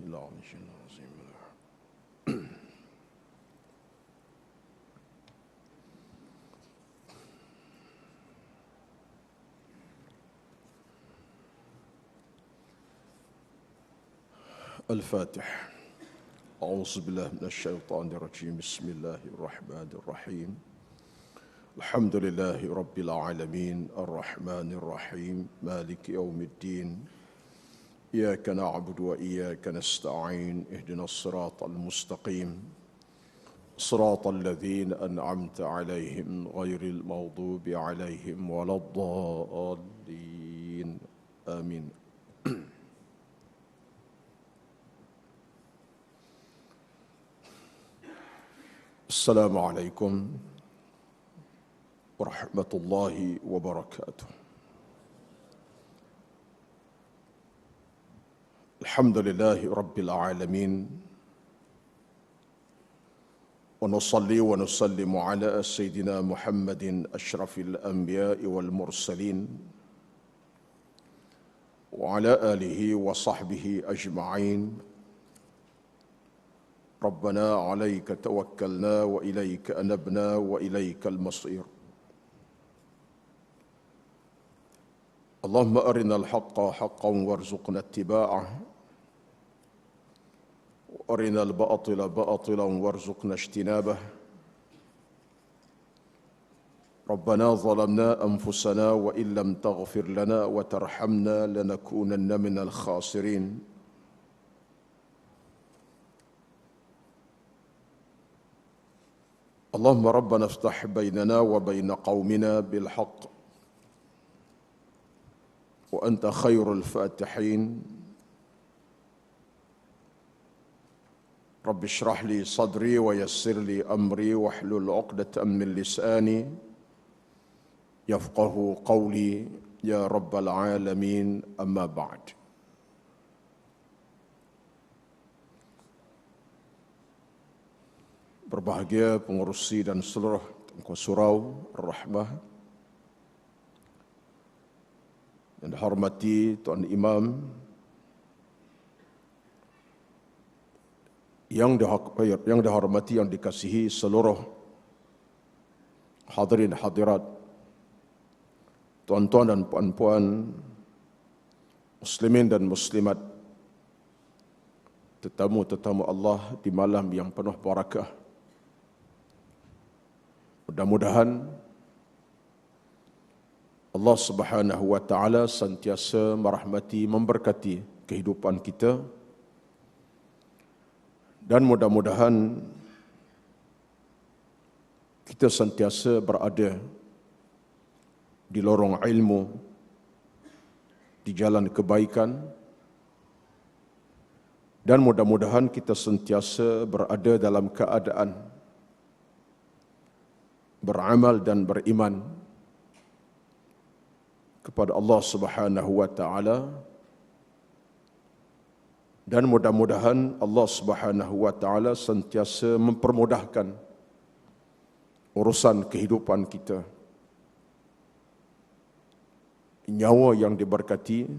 Bismillahirrahmanirrahim. Al-Fatih. A'udzubillahi minasyaitonirrajim. Bismillahirrahmanirrahim. Alhamdulillahi rabbil alamin, arrahmanirrahim, maliki yaumiddin. Iyyaka na'budu wa iyyaka nasta'in. Ihdinas siratal mustaqim. Siratal ladzina an'amta 'alaihim ghairil maghdubi 'alaihim waladdallin. Amin. Assalamualaikum warahmatullahi wabarakatuh. Alhamdulillahi rabbil alamin. Wa nusalli wa nusallimu ala sayyidina Muhammadin asyrafil anbiya'i wal mursalin wa ala alihi wa sahbihi ajma'in. Rabbana 'alaika tawakkalna wa ilaika anabna wa ilaikal masir. Allahumma arinal haqqa haqqan warzuqna ittiba'ah wa arinal batila batilan warzuqna ijtinabah. Rabbana zalamna anfusana wa illam taghfir lana wa tarhamna lanakunanna minal khasirin. Allahumma rabbana iftah bainana wa baina qaumina bil haqq wa anta khairul fatihin. Rabbi shrah li sadri wa yassir li amri wahlul 'uqdatam min lisani yafqahu qawli ya rabbal alamin, amma ba'd. Berbahagia pengurusi dan seluruh Tengku Surau Ar-Rahmah, yang dihormati Tuan Imam, yang dihormati, yang dikasihi seluruh hadirin hadirat, tuan-tuan dan puan-puan, muslimin dan muslimat, tetamu-tetamu Allah di malam yang penuh barakah. Mudah-mudahan Allah Subhanahu wa taala sentiasa merahmati, memberkati kehidupan kita, dan mudah-mudahan kita sentiasa berada di lorong ilmu, di jalan kebaikan, dan mudah-mudahan kita sentiasa berada dalam keadaan beramal dan beriman kepada Allah Subhanahu wa taala, dan mudah-mudahan Allah Subhanahu wa taala sentiasa mempermudahkan urusan kehidupan kita. Nyawa yang diberkati,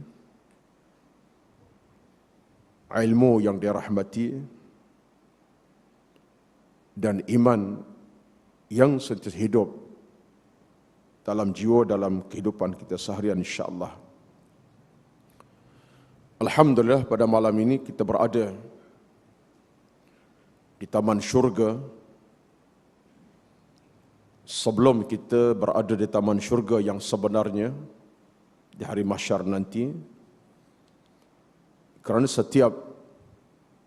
ilmu yang dirahmati, dan iman yang sentiasa hidup dalam jiwa, dalam kehidupan kita seharian, insya-Allah. Alhamdulillah, pada malam ini kita berada di taman syurga. Sebelum kita berada di taman syurga yang sebenarnya di hari mahsyar nanti, kerana setiap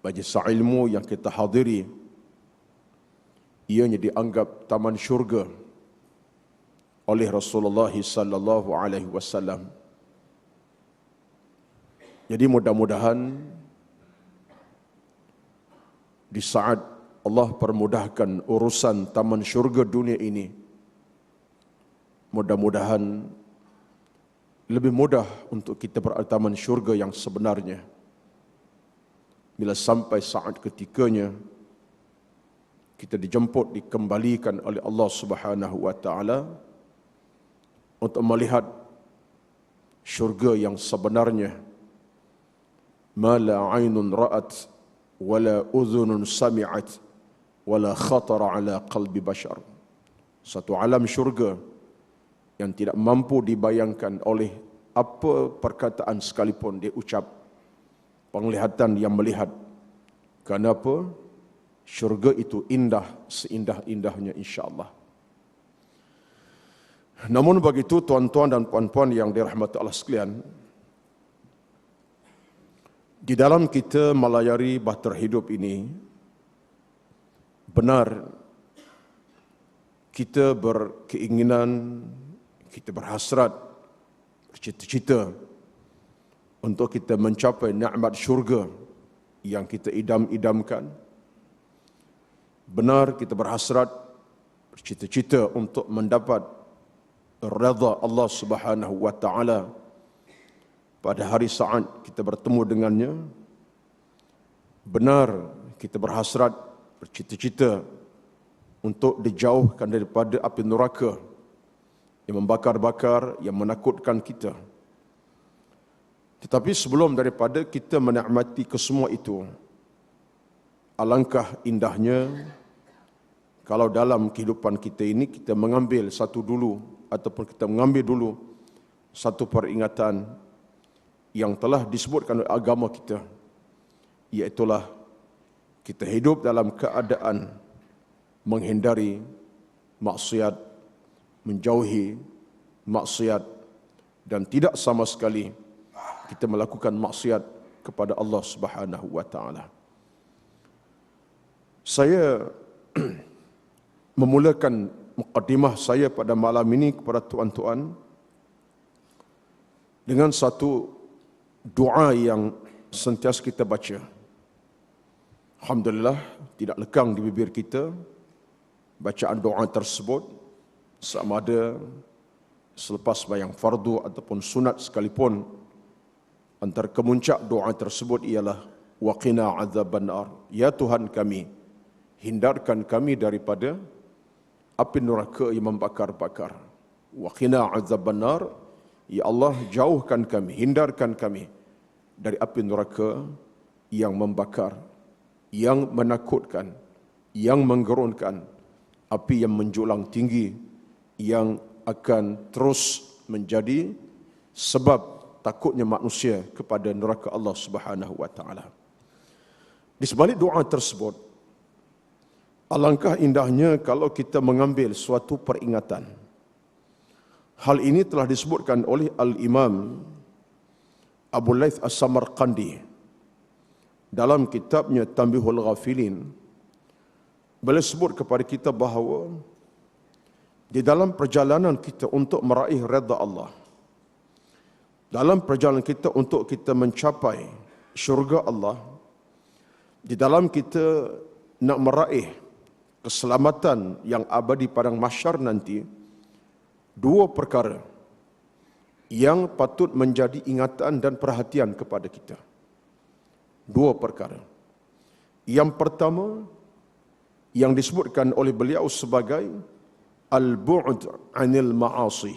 majlis ilmu yang kita hadiri ianya dianggap taman syurga oleh Rasulullah sallallahu alaihi wasallam. Jadi mudah-mudahan di saat Allah permudahkan urusan taman syurga dunia ini, mudah-mudahan lebih mudah untuk kita berada di taman syurga yang sebenarnya bila sampai saat ketikanya kita dijemput, dikembalikan oleh Allah Subhanahu wa taala untuk melihat syurga yang sebenarnya, ma la 'ainun ra'at wa la udhunun sami'at wa la khatara 'ala qalbi bashar. Satu alam syurga yang tidak mampu dibayangkan oleh apa perkataan sekalipun dia ucap, penglihatan yang melihat. Kenapa? Syurga itu indah seindah-indahnya insya-Allah. Namun begitu tuan-tuan dan puan-puan yang dirahmati Allah sekalian, di dalam kita melayari bahtera hidup ini, benar kita berkeinginan, kita berhasrat, bercita-cita untuk kita mencapai nikmat syurga yang kita idam-idamkan. Benar kita berhasrat, bercita-cita untuk mendapat redha Allah Subhanahu wa taala pada hari saat kita bertemu dengannya. Benar kita berhasrat, bercita-cita untuk dijauhkan daripada api neraka yang membakar-bakar, yang menakutkan kita. Tetapi sebelum daripada kita menikmati kesemua itu, alangkah indahnya kalau dalam kehidupan kita ini kita mengambil satu dulu, ataupun kita mengambil dulu satu peringatan yang telah disebutkan oleh agama kita, iaitulah kita hidup dalam keadaan menghindari maksiat, menjauhi maksiat, dan tidak sama sekali kita melakukan maksiat kepada Allah Subhanahu wa taala. Saya memulakan mukadimah saya pada malam ini kepada tuan-tuan dengan satu doa yang sentiasa kita baca. Alhamdulillah, tidak lekang di bibir kita bacaan doa tersebut, sama ada selepas sembahyang fardu ataupun sunat sekalipun. Antara kemuncak doa tersebut ialah waqina azabannar, ya Tuhan kami, hindarkan kami daripada api neraka yang membakar-bakar. Waqina azabannar, ya Allah, jauhkan kami, hindarkan kami dari api neraka yang membakar, yang menakutkan, yang menggerunkan, api yang menjulang tinggi, yang akan terus menjadi sebab takutnya manusia kepada neraka Allah Subhanahu wa taala. Di sebalik doa tersebut, alangkah indahnya kalau kita mengambil suatu peringatan. Hal ini telah disebutkan oleh Al-Imam Abu Laith As-Samarqandi dalam kitabnya Tanbihul Ghafilin. Beliau sebut kepada kita bahawa di dalam perjalanan kita untuk meraih redha Allah, dalam perjalanan kita untuk kita mencapai syurga Allah, di dalam kita nak meraih keselamatan yang abadi padang mahsyar nanti, dua perkara yang patut menjadi ingatan dan perhatian kepada kita. Dua perkara. Yang pertama, yang disebutkan oleh beliau sebagai al-bu'd 'anil ma'asi,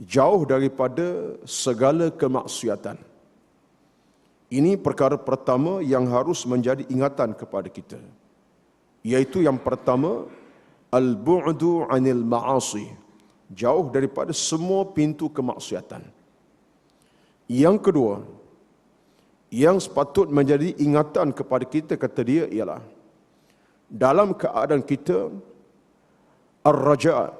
jauh daripada segala kemaksiatan. Ini perkara pertama yang harus menjadi ingatan kepada kita. Iaitu yang pertama, al-bu'du 'anil ma'asi, jauh daripada semua pintu kemaksiatan. Yang kedua, yang sepatut menjadi ingatan kepada kita, kata dia, ialah dalam keadaan kita ar-raja'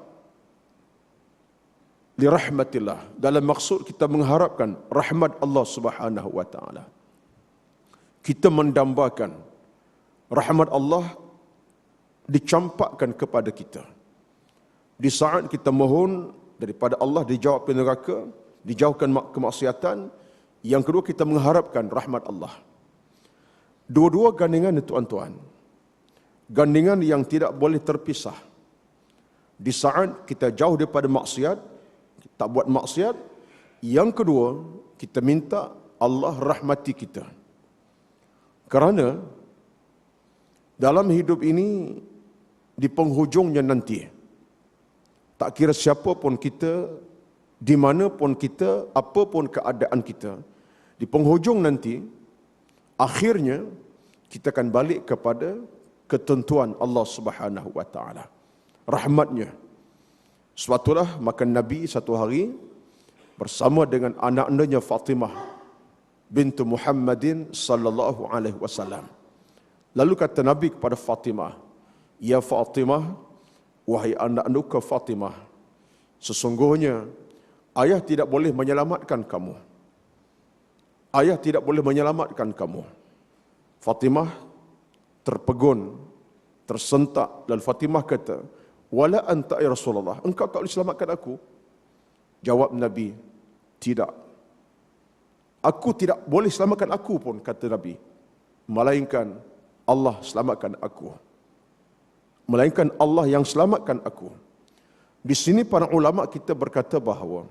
li rahmatillah, dalam maksud kita mengharapkan rahmat Allah Subhanahu wa taala. Kita mendambakan rahmat Allah dicampakkan kepada kita. Di saat kita mohon daripada Allah dijawab neraka, dijauhkan kemaksiatan. Yang kedua, kita mengharapkan rahmat Allah. Dua-dua gandingan, tuan-tuan, gandingan yang tidak boleh terpisah. Di saat kita jauh daripada maksiat, tak buat maksiat. Yang kedua, kita minta Allah rahmati kita. Kerana dalam hidup ini, di penghujungnya nanti, tak kira siapa pun kita, di mana pun kita, apa pun keadaan kita, Di penghujung nanti, akhirnya kita akan balik kepada ketentuan Allah Subhanahu wa taala, rahmatnya. Sebab itulah maka Nabi satu hari bersama dengan anak-anaknya Fatimah bintu Muhammadin sallallahu alaihi wasallam. Lalu kata Nabi kepada Fatimah, "Ya Fatimah, wahai anak-anak Fatimah, sesungguhnya ayah tidak boleh menyelamatkan kamu. Ayah tidak boleh menyelamatkan kamu." Fatimah terpegun, tersentak, dan Fatimah kata, "Wala anta ya Rasulullah, engkau tak boleh selamatkan aku." Jawab Nabi, "Tidak. Aku tidak boleh selamatkan aku pun," kata Nabi, "melainkan Allah selamatkan aku. Melainkan Allah yang selamatkan aku." Di sini para ulama kita berkata bahawa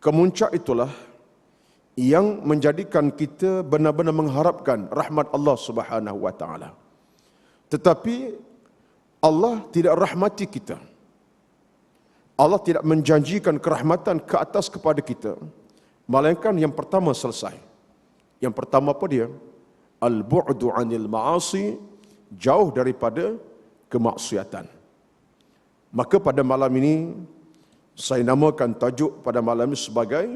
kemuncak itulah yang menjadikan kita benar-benar mengharapkan rahmat Allah Subhanahu wa taala. Tetapi Allah tidak rahmati kita. Allah tidak menjanjikan kerahmatan ke atas kepada kita, melainkan yang pertama selesai. Yang pertama apa dia? Al-bu'du 'anil ma'asi, jauh daripada kemaksiatan. Maka pada malam ini saya namakan tajuk pada malam ini sebagai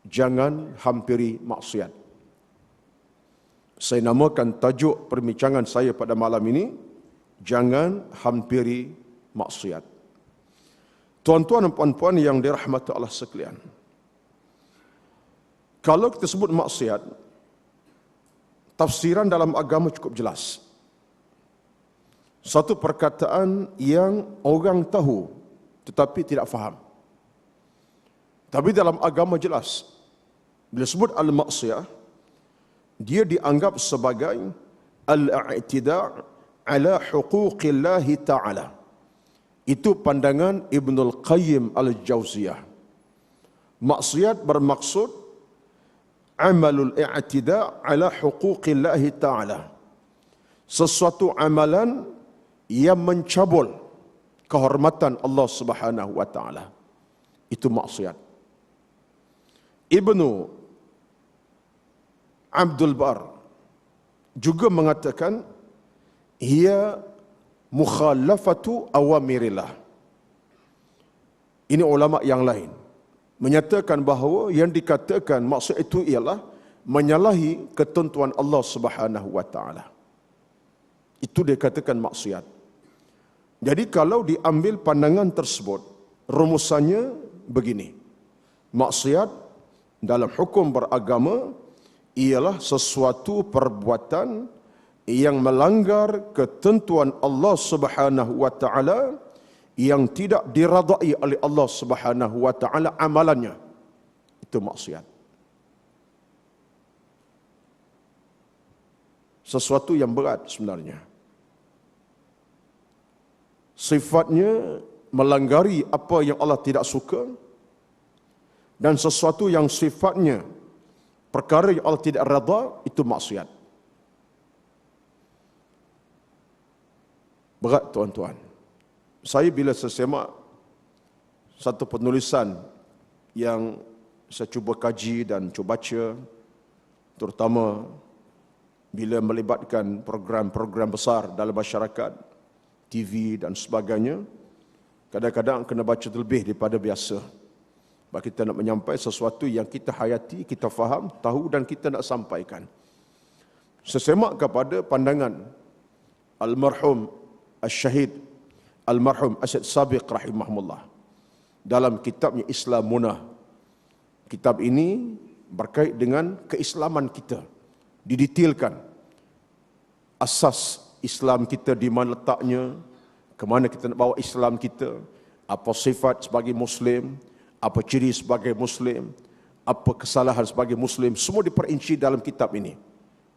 jangan hampiri maksiat. Saya namakan tajuk perbincangan saya pada malam ini jangan hampiri maksiat. Tuan-tuan dan puan-puan yang dirahmati Allah sekalian, kalau kita sebut maksiat, tafsiran dalam agama cukup jelas. Satu perkataan yang orang tahu tetapi tidak faham. Tapi dalam agama jelas. Bila sebut al-maksiyah, dia dianggap sebagai al-i'tida' ala huquqillahi ta'ala. Itu pandangan Ibnul Qayyim al-Jauziyah. Maksiat bermaksud amalul i'tida' ala huquqillahi ta'ala. Sesuatu amalan yang mencabul kehormatan Allah Subhanahu wa taala. Itu maksiat. Ibnu Abdul Bar juga mengatakan ia mukhalafatu awamirillah. Ini ulama yang lain menyatakan bahawa yang dikatakan maksud itu ialah menyalahi ketentuan Allah Subhanahu wa taala. Itu dikatakan maksiat. Jadi kalau diambil pandangan tersebut, rumusannya begini. Maksiat dalam hukum beragama ialah sesuatu perbuatan yang melanggar ketentuan Allah Subhanahu wa taala yang tidak diradai oleh Allah Subhanahu wa taala amalannya. Itu maksiat. Sesuatu yang berat sebenarnya. Sifatnya melanggari apa yang Allah tidak suka, dan sesuatu yang sifatnya perkara yang Allah tidak redha, itu maksiat. Berat tuan-tuan. Saya bila sesemak satu penulisan yang saya cuba kaji dan cuba baca, terutama bila melibatkan program-program besar dalam masyarakat, TV dan sebagainya, kadang-kadang kena baca lebih daripada biasa. Sebab kita nak menyampaikan sesuatu yang kita hayati, kita faham, tahu dan kita nak sampaikan. Sesemak kepada pandangan almarhum Al-Syahid almarhum Asyid Sabiq rahimahullah dalam kitabnya Islam Munah. Kitab ini berkait dengan keislaman kita. Didetailkan asas Islam kita di mana letaknya, ke mana kita nak bawa Islam kita, apa sifat sebagai Muslim, apa ciri sebagai Muslim, apa kesalahan sebagai Muslim, semua diperinci dalam kitab ini.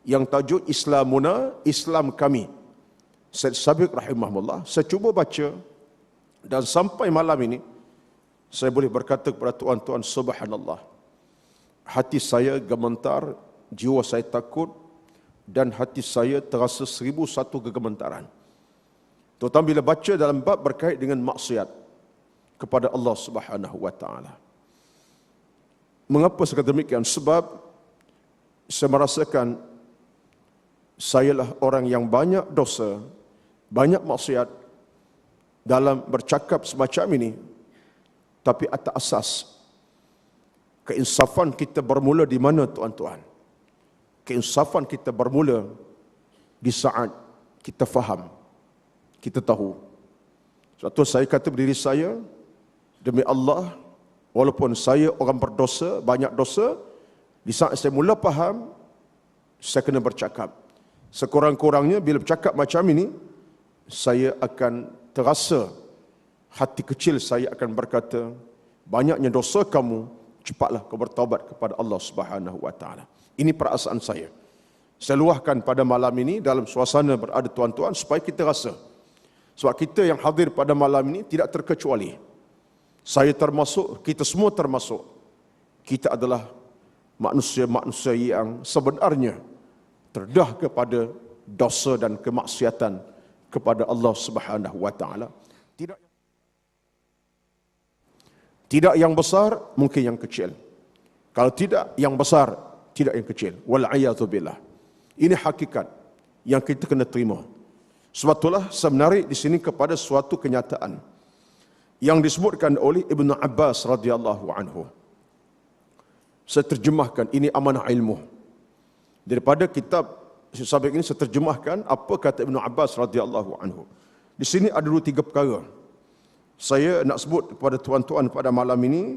Yang tajuk Islamuna, Islam kami. Syed Sabiq rahimahullah, saya cuba baca dan sampai malam ini saya boleh berkata kepada tuan-tuan, subhanallah. Hati saya gemetar, jiwa saya takut, dan hati saya terasa 1001 kegementaran. Terutama bila baca dalam bab berkait dengan maksiat kepada Allah Subhanahu wa taala. Mengapa saya kata demikian? Sebab saya merasakan sayalah orang yang banyak dosa, banyak maksiat dalam bercakap semacam ini, tapi atas asas keinsafan kita bermula di mana, tuan-tuan? Keinsafan kita bermula di saat kita faham, kita tahu. Sebab tu saya kata berdiri saya, demi Allah, walaupun saya orang berdosa, banyak dosa, di saat saya mula faham, saya kena bercakap. Sekurang-kurangnya bila bercakap macam ini, saya akan terasa, hati kecil saya akan berkata, banyaknya dosa kamu, cepatlah kau bertaubat kepada Allah Subhanahu wa taala. Ini perasaan saya. Saya luahkan pada malam ini dalam suasana berada tuan-tuan supaya kita rasa. Sebab kita yang hadir pada malam ini tidak terkecuali. Saya termasuk, kita semua termasuk. Kita adalah manusia-manusia yang sebenarnya terdah kepada dosa dan kemaksiatan kepada Allah Subhanahu wa taala. Tidak yang besar, mungkin yang kecil. Kalau tidak yang besar, tidak yang kecil. Wal'iyadzu billah. Ini hakikat yang kita kena terima. Sebab itulah saya menarik di sini kepada suatu kenyataan yang disebutkan oleh Ibnu Abbas radhiyallahu anhu. Saya terjemahkan, ini amanah ilmu. Daripada kitab sabik ini saya terjemahkan apa kata Ibnu Abbas radhiyallahu anhu. Di sini ada 2-3 perkara. Saya nak sebut kepada tuan-tuan pada malam ini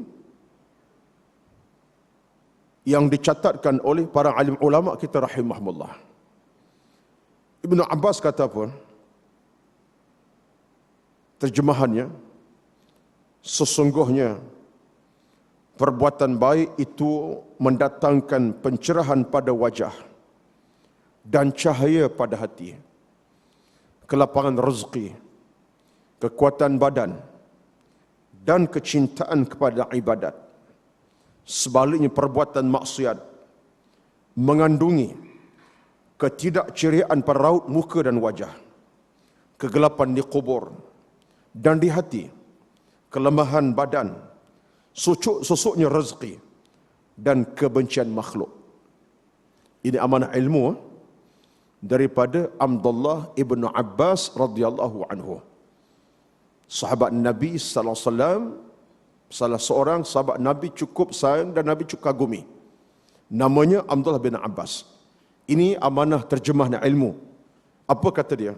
yang dicatatkan oleh para alim ulama kita rahimahumullah. Ibnu Abbas kata apa? Terjemahannya, sesungguhnya perbuatan baik itu mendatangkan pencerahan pada wajah dan cahaya pada hati, kelapangan rezeki, kekuatan badan, dan kecintaan kepada ibadat. Sebaliknya perbuatan maksiat mengandungi ketidakceriaan pada raut muka dan wajah, kegelapan di kubur dan di hati, kelemahan badan, susuknya rezeki, dan kebencian makhluk. Ini amanah ilmu daripada Abdullah ibnu Abbas radhiyallahu anhu. Sahabat Nabi sallallahu alaihi wasallam, salah seorang sahabat Nabi cukup sayang dan Nabi cukup kagumi. Namanya Abdullah bin Abbas. Ini amanah terjemahnya ilmu. Apa kata dia?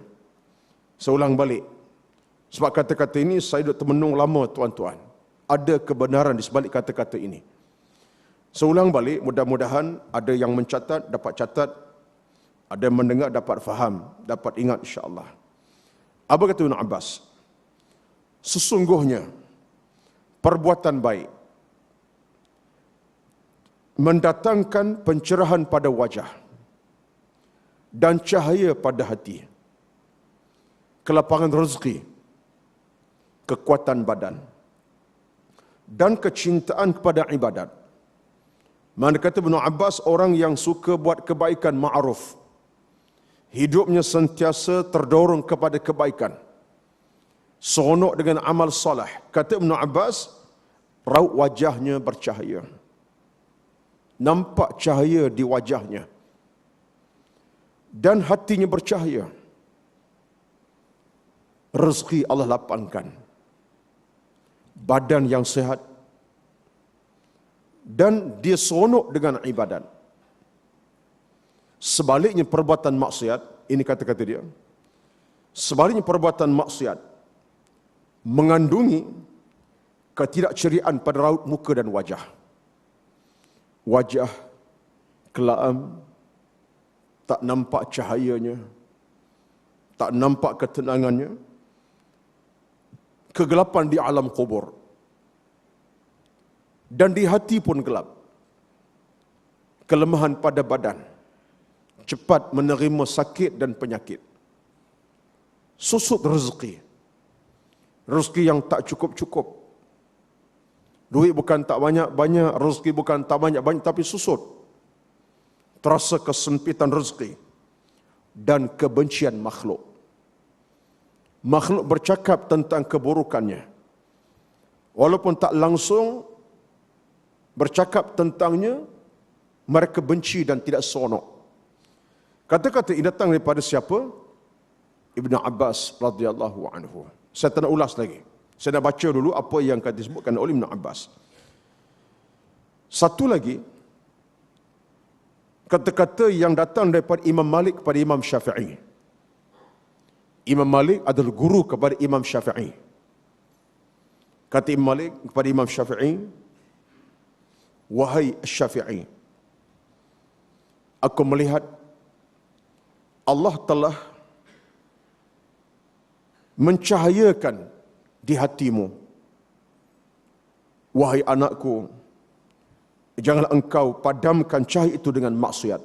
Saya ulang balik. Sebab kata-kata ini saya dah termenung lama, tuan-tuan. Ada kebenaran di sebalik kata-kata ini. Saya ulang balik, mudah-mudahan ada yang mencatat, dapat catat. Ada yang mendengar, dapat faham, dapat ingat insya-Allah. Apa kata Ibn Abbas? Sesungguhnya perbuatan baik mendatangkan pencerahan pada wajah dan cahaya pada hati, kelapangan rezeki, kekuatan badan, dan kecintaan kepada ibadat. Mana kata Ibn Abbas, orang yang suka buat kebaikan ma'ruf, hidupnya sentiasa terdorong kepada kebaikan, seronok dengan amal soleh. Kata Ibn Abbas, raut wajahnya bercahaya. Nampak cahaya di wajahnya. Dan hatinya bercahaya. Rezeki Allah lapangkan. Badan yang sehat. Dan dia seronok dengan ibadat. Sebaliknya perbuatan maksiat, ini kata-kata dia. Sebaliknya perbuatan maksiat mengandungi ketidakceriaan pada raut muka dan wajah. Wajah kelam, tak nampak cahayanya, tak nampak ketenangannya. Kegelapan di alam kubur. Dan di hati pun gelap. Kelemahan pada badan. Cepat menerima sakit dan penyakit. Susut rezeki. Rezeki yang tak cukup-cukup. Duit bukan tak banyak-banyak, rezeki bukan tak banyak-banyak, tapi susut. Terasa kesempitan rezeki dan kebencian makhluk. Makhluk bercakap tentang keburukannya. Walaupun tak langsung bercakap tentangnya, mereka benci dan tidak seronok. Kata-kata ini datang daripada siapa? Ibnu Abbas radhiyallahu anhu. Saya tak nak ulas lagi. Saya nak baca dulu apa yang disebutkan oleh Ibnu Abbas. Satu lagi, kata-kata yang datang daripada Imam Malik kepada Imam Syafi'i. Imam Malik adalah guru kepada Imam Syafi'i. Kata Imam Malik kepada Imam Syafi'i, wahai Syafi'i, aku melihat Allah telah mencahayakan di hatimu. Wahai anakku, janganlah engkau padamkan cahaya itu dengan maksiat.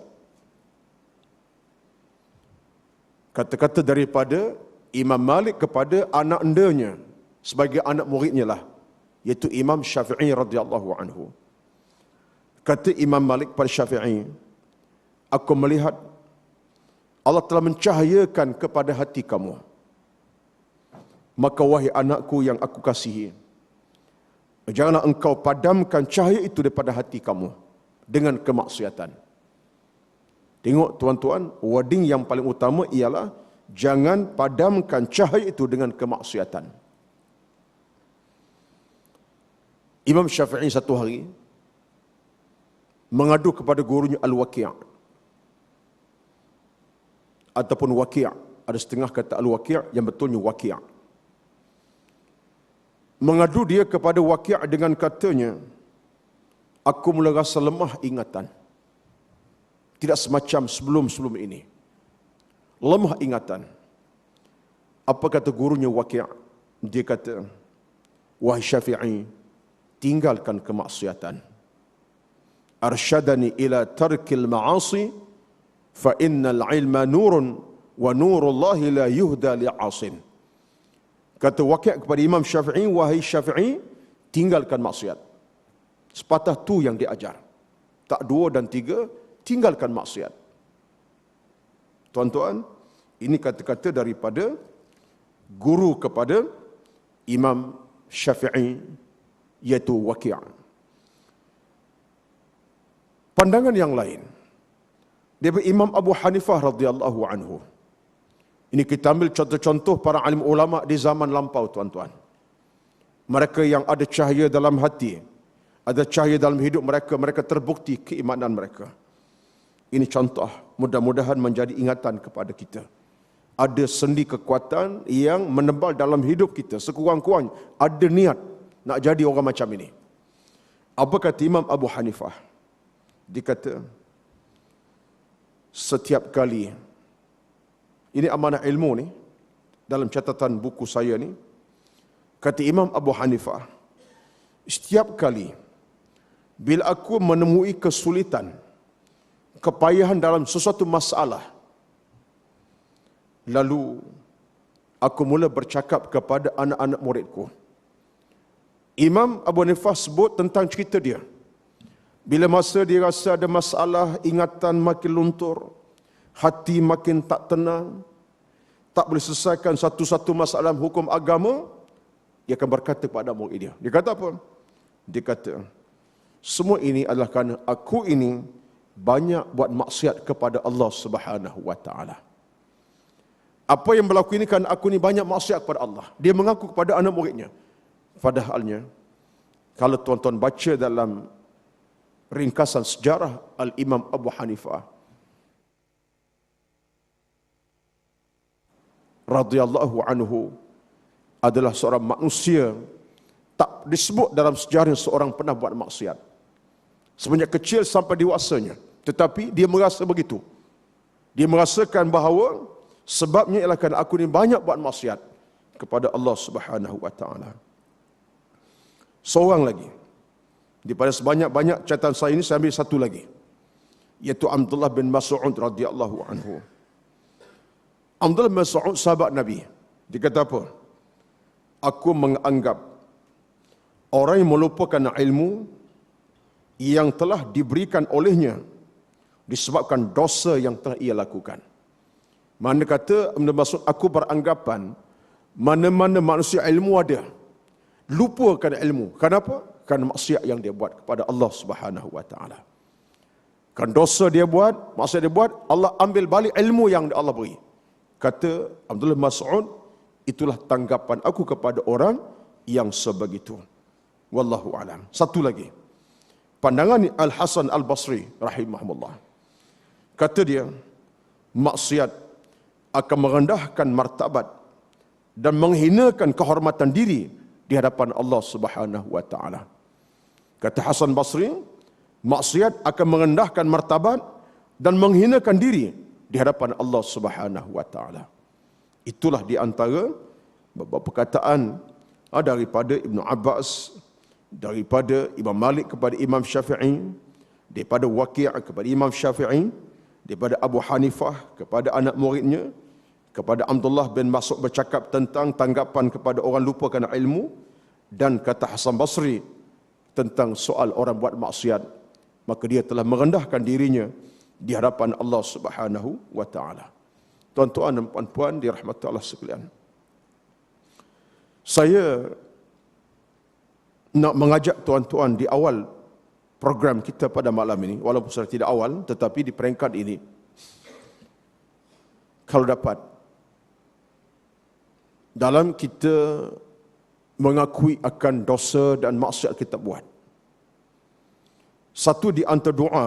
Kata-kata daripada Imam Malik kepada anak endanya sebagai anak muridnya lah, iaitu Imam Syafi'i radhiyallahu anhu. Kata Imam Malik pada Syafi'i, aku melihat Allah telah mencahayakan kepada hati kamu. Maka wahai anakku yang aku kasihi, janganlah engkau padamkan cahaya itu daripada hati kamu dengan kemaksiatan. Tengok tuan-tuan, wording yang paling utama ialah jangan padamkan cahaya itu dengan kemaksiatan. Imam Syafi'i satu hari mengadu kepada gurunya Al-Waqi' ataupun Waqi'. Ada setengah kata Al-Waqi', yang betulnya Waqi'. Mengadu dia kepada Waqi' dengan katanya, aku mula rasa lemah ingatan. Tidak semacam sebelum-sebelum ini. Lemah ingatan. Apa kata gurunya Waqi'? Dia kata, wahai Syafi'i, tinggalkan kemaksiatan. Arsyadani ila tarkil ma'asi, fa innal ilma nurun, wa nurullahi la yuhda li'asin. Kata Waqi' kepada Imam Syafi'i, wahai Syafi'i, tinggalkan maksiat. Sepatah tu yang diajar. Tak dua dan tiga, tinggalkan maksiat. Tuan-tuan, ini kata-kata daripada guru kepada Imam Syafi'i, iaitu Waqi'. Pandangan yang lain daripada Imam Abu Hanifah radhiyallahu anhu. Ini kita ambil contoh-contoh para alim ulama di zaman lampau, tuan-tuan. Mereka yang ada cahaya dalam hati, ada cahaya dalam hidup mereka, mereka terbukti keimanan mereka. Ini contoh, mudah-mudahan menjadi ingatan kepada kita. Ada sendi kekuatan yang menebal dalam hidup kita, sekurang-kurangnya ada niat nak jadi orang macam ini. Apa kata Imam Abu Hanifah? Dia kata, setiap kali, ini amanah ilmu ni, dalam catatan buku saya ni, kata Imam Abu Hanifah, setiap kali bila aku menemui kesulitan, kepayahan dalam sesuatu masalah, lalu aku mula bercakap kepada anak-anak muridku. Imam Abu Hanifah sebut tentang cerita dia. Bila masa dia rasa ada masalah, ingatan makin luntur, hati makin tak tenang, tak boleh selesaikan satu-satu masalah hukum agama, dia akan berkata kepada murid dia. Dia kata apa? Dia kata, semua ini adalah kerana aku ini banyak buat maksiat kepada Allah Subhanahu wa taala. Apa yang berlaku ini kan aku ni banyak maksiat kepada Allah. Dia mengaku kepada anak muridnya. Padahalnya, kalau tuan-tuan baca dalam ringkasan sejarah Al-Imam Abu Hanifah radhiyallahu anhu adalah seorang manusia tak disebut dalam sejarah seorang pernah buat maksiat. Semenjak kecil sampai dewasanya. Tetapi dia merasa begitu. Dia merasakan bahawa sebabnya ialah kerana aku ni banyak buat maksiat kepada Allah Subhanahu wa taala. Seorang lagi. Daripada sebanyak-banyak catatan saya ini, saya ambil satu lagi. Iaitu Abdullah bin Mas'ud radhiyallahu anhu. Abdullah bin Mas'ud sahabat Nabi. Dia kata apa? Aku menganggap orang yang melupakan ilmu yang telah diberikan olehnya disebabkan dosa yang telah ia lakukan. Mana kata Ibn Mas'ud, aku beranggapan mana-mana manusia ilmu ada, lupakan ilmu. Kenapa? Kerana maksiat yang dia buat kepada Allah Subhanahu wa taala. Kan dosa dia buat, maksud dia buat, Allah ambil balik ilmu yang Allah beri. Kata Abdullah Mas'ud, itulah tanggapan aku kepada orang yang sebegitu. Wallahu alam. Satu lagi. Pandangan Al-Hasan Al-Basri rahimahullah. Kata dia, maksiat akan merendahkan martabat dan menghinakan kehormatan diri di hadapan Allah Subhanahu wa taala. Kata Hasan Basri, maksiat akan merendahkan martabat dan menghinakan diri di hadapan Allah Subhanahu wa taala. Itulah di antara beberapa perkataan daripada Ibnu Abbas, daripada Imam Malik kepada Imam Syafi'i, daripada Waqi' kepada Imam Syafi'i, daripada Abu Hanifah kepada anak muridnya, kepada Abdullah bin Mas'ud bercakap tentang tanggapan kepada orang lupa kerana ilmu, dan kata Hasan Basri tentang soal orang buat maksiat, maka dia telah merendahkan dirinya di hadapan Allah Subhanahu wa taala. Tuan-tuan dan puan-puan dirahmati Allah sekalian, saya nak mengajak tuan-tuan di awal program kita pada malam ini, walaupun sudah tidak awal, tetapi di peringkat ini, kalau dapat, dalam kita mengakui akan dosa dan maksiat kita buat, satu di antara doa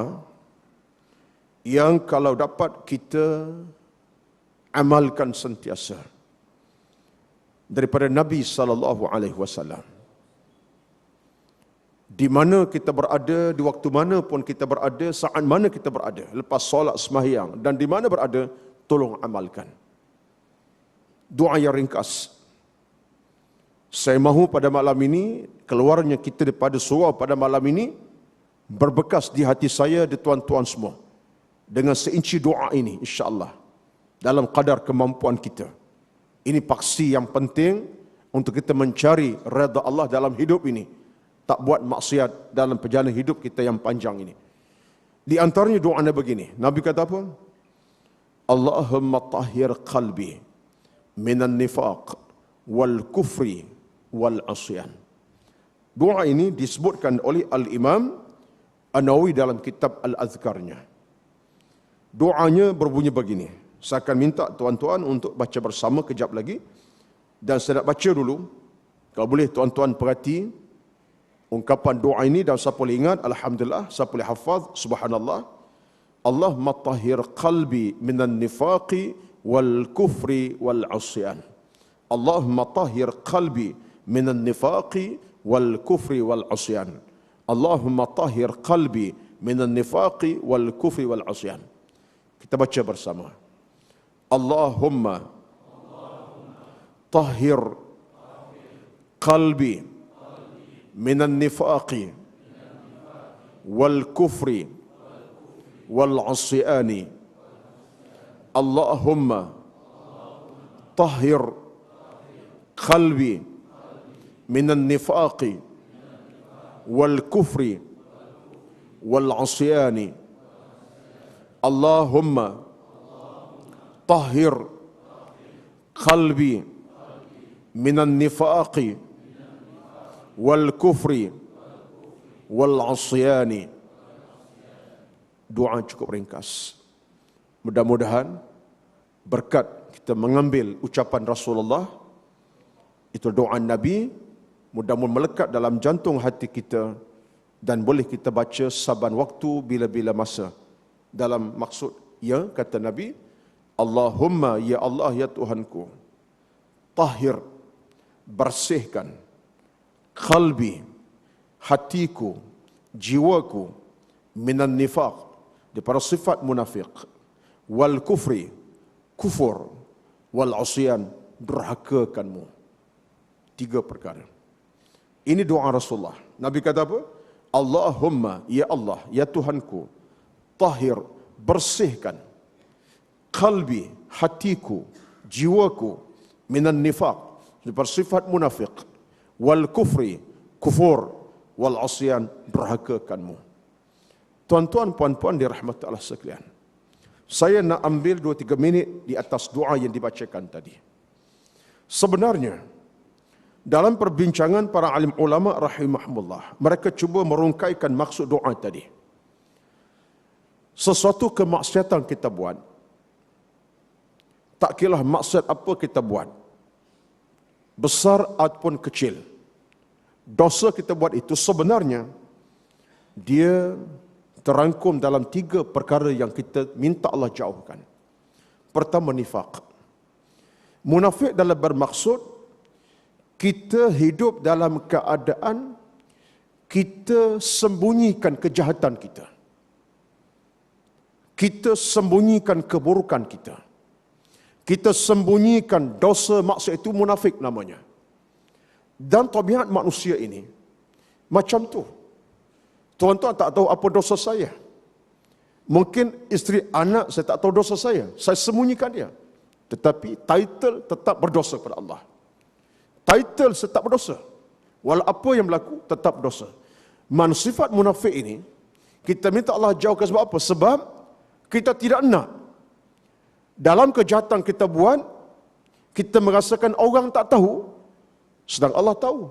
yang kalau dapat kita amalkan sentiasa daripada Nabi sallallahu alaihi wasallam, di mana kita berada, di waktu mana pun kita berada, saat mana kita berada, lepas solat sembahyang dan di mana berada, tolong amalkan. Doa yang ringkas. Saya mahu pada malam ini, keluarnya kita daripada surau pada malam ini, berbekas di hati saya, di tuan-tuan semua, dengan seinci doa ini, insya-Allah, dalam kadar kemampuan kita. Ini paksi yang penting untuk kita mencari redha Allah dalam hidup ini. Tak buat maksiat dalam perjalanan hidup kita yang panjang ini. Di antaranya doanya begini. Nabi kata apa? Allahumma tahhir qalbi minan nifaq wal kufri wal asyan. Doa ini disebutkan oleh Al-Imam An-Nawawi dalam kitab Al-Azkarnya. Doanya berbunyi begini. Saya akan minta tuan-tuan untuk baca bersama kejap lagi. Dan saya nak baca dulu. Kalau boleh tuan-tuan perhati ungkapan doa ini, dan siapa boleh ingat, alhamdulillah, siapa boleh hafaz, subhanallah. Allahumma tahhir qalbi minan nifaqi wal kufri wal asyan. Allahumma tahhir qalbi minan nifaqi wal kufri wal asyan. Allahumma tahhir qalbi minan nifaqi wal kufri wal asyan. Kita baca bersama. Allahumma tahhir qalbi minan nifaqi wal kufri wal asyani. Allahumma tahhir qalbi minan nifaqi wal kufri wal asyani. Allahumma tahhir qalbi minan nifaqi wal kufri wal asyani. Doa cukup ringkas. Mudah-mudahan berkat kita mengambil ucapan Rasulullah, itu doa Nabi, mudah-mudahan melekat dalam jantung hati kita dan boleh kita baca saban waktu, bila-bila masa. Dalam maksud, ya, kata Nabi, Allahumma, ya Allah, ya Tuhanku, tahhir, bersihkan, qalbi, hatiku, jiwaku, minan nifaq, daripada sifat munafik, wal kufri, kufur, wal asyan, durhakakanmu. 3 perkara. Ini doa Rasulullah. Nabi kata apa? Allahumma, ya Allah, ya Tuhanku, tahhir, bersihkan, qalbi, hatiku, jiwaku, minan nifaq, daripada sifat munafik, wal kufri, kufur, wal asyan, durhakakanmu. Tuan-tuan, puan-puan dirahmati Allah sekalian, saya nak ambil 2-3 minit di atas doa yang dibacakan tadi. Sebenarnya, dalam perbincangan para alim ulama rahimahumullah, mereka cuba merungkaikan maksud doa tadi. sesuatu kemaksiatan kita buat, tak kira maksiat apa kita buat, besar ataupun kecil, dosa kita buat itu sebenarnya dia terangkum dalam 3 perkara yang kita minta Allah jauhkan. Pertama, nifaq. Munafik dalam bermaksud kita hidup dalam keadaan kita sembunyikan kejahatan kita. Kita sembunyikan keburukan kita. Kita sembunyikan dosa maksiat, itu munafik namanya. Dan tabiat manusia ini macam tu. Tuan-tuan tak tahu apa dosa saya. Mungkin isteri, anak, saya tak tahu dosa saya sembunyikan dia. Tetapi title tetap berdosa kepada Allah. Title tetap berdosa. Walau apa yang berlaku, tetap berdosa. Sifat munafik ini kita minta Allah jauhkan. Sebab apa? Sebab kita tidak nak dalam kejahatan kita buat, kita merasakan orang tak tahu, sedang Allah tahu.